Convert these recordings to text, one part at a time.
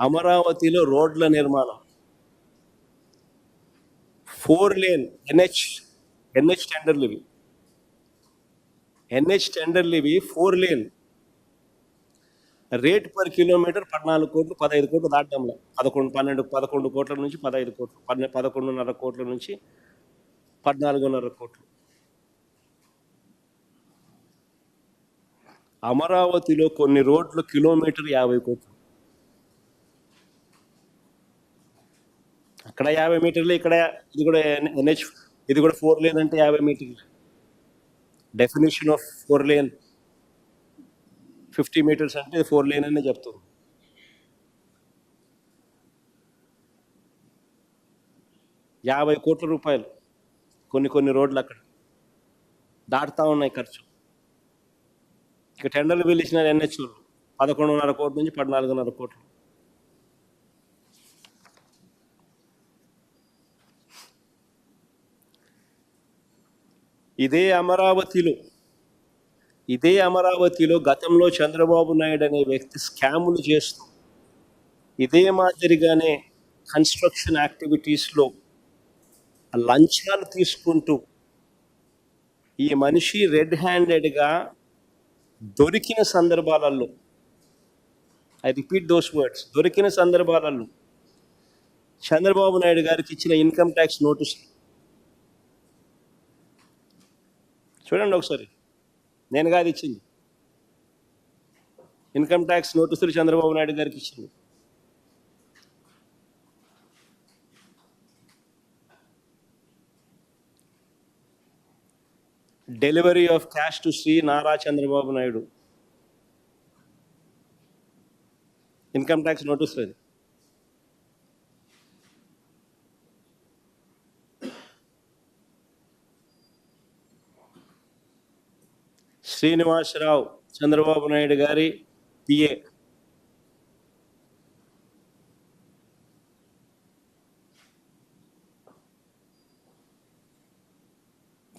అమరావతిలో రోడ్ల నిర్మాణం 4 లేన్ ఎన్హెచ్ టెండర్లు ఇవి. ఎన్హెచ్ టెండర్లు ఇవి 4 లేన్. రేట్ పర్ కిలోమీటర్ 14 కోట్లు 15 కోట్లు దాటడంలో 11 కోట్ల నుంచి 15 కోట్లు 11.5 కోట్ల నుంచి 14.5 కోట్లు. అమరావతిలో కొన్ని రోడ్లు కిలోమీటర్ 50 కోట్లు. అక్కడ 50 మీటర్లు, ఇక్కడ ఇది కూడా ఎన్హెచ్, ఇది కూడా 4 లేన్ అంటే 50 మీటర్లు. డెఫినేషన్ ఆఫ్ 4 లేన్ 50 మీటర్స్ అంటే 4 లేన్ అనే చెప్తుంది. ₹50 కోట్ల కొన్ని రోడ్లు అక్కడ దాటుతా ఉన్నాయి ఖర్చు. ఇక టెండర్లు పిలిచిన ఎన్హెచ్లు 11.5 కోట్ల నుంచి 14.5 కోట్లు. ఇదే అమరావతిలో గతంలో చంద్రబాబు నాయుడు అనే వ్యక్తి స్కాములు చేస్తూ, ఇదే మాదిరిగానే కన్స్ట్రక్షన్ యాక్టివిటీస్లో లంచాలు తీసుకుంటూ ఈ మనిషి రెడ్ హ్యాండెడ్గా దొరికిన సందర్భాలలో, ఐ రిపీట్ దోస్ వర్డ్స్, దొరికిన సందర్భాలలో చంద్రబాబు నాయుడు గారికి ఇచ్చిన ఇన్కమ్ ట్యాక్స్ నోటీసులు చూడండి ఒకసారి. నేను కాదు ఇచ్చింది, ఇన్కమ్ ట్యాక్స్ నోటీసులు చంద్రబాబు నాయుడు గారికి ఇచ్చింది. Delivery of cash to Shri Nara Chandrababu Naidu, income tax నోటీసులు అది. శ్రీనివాసరావు చంద్రబాబు నాయుడు గారి పిఏ,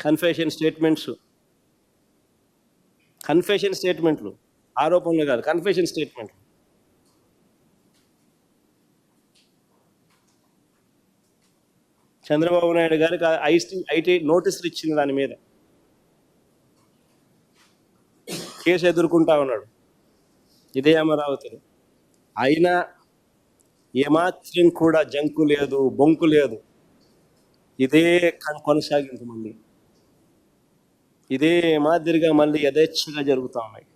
కన్ఫెషన్ స్టేట్మెంట్లు, ఆరోపణలు కాదు, కన్ఫెషన్ స్టేట్మెంట్లు. చంద్రబాబు నాయుడు గారికి ఐటీ నోటీసులు ఇచ్చింది, దాని మీద కేసు ఎదుర్కొంటా ఉన్నాడు ఇదే అమరావతిలో. అయినా ఏమాత్రం కూడా జంకు లేదు, బొంకు లేదు. ఇదే కొనసాగింపు, మళ్ళీ ఇదే మాదిరిగా మళ్ళీ యథేచ్ఛగా జరుగుతూ ఉన్నాయి.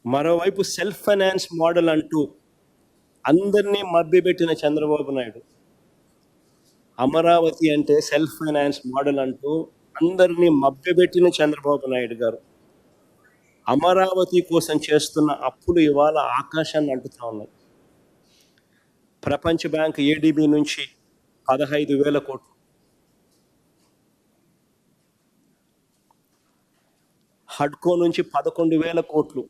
మరోవైపు సెల్ఫ్ ఫైనాన్స్ మోడల్ అంటూ అందరినీ మభ్యపెట్టిన చంద్రబాబు నాయుడు, అమరావతి అంటే సెల్ఫ్ ఫైనాన్స్ మోడల్ అంటూ అందరినీ మభ్యపెట్టిన చంద్రబాబు నాయుడు గారు అమరావతి కోసం చేస్తున్న అప్పులు ఇవాళ ఆకాశాన్ని అంటుతా ఉన్నాయి. ప్రపంచ బ్యాంక్ ఏడీబీ నుంచి 15,000 కోట్లు, హడ్కో నుంచి 11,000 కోట్లు,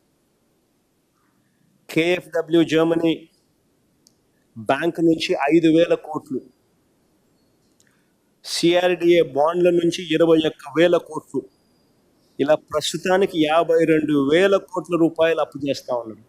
కేఎఫ్డబ్ల్యూ జర్మనీ బ్యాంక్ నుంచి 5,000 కోట్లు, సిఆర్డిఏ బాండ్ల నుంచి 21,000 కోట్లు, ఇలా ప్రస్తుతానికి 52,000 కోట్ల రూపాయలు అప్పు చేస్తూ ఉన్నాడు.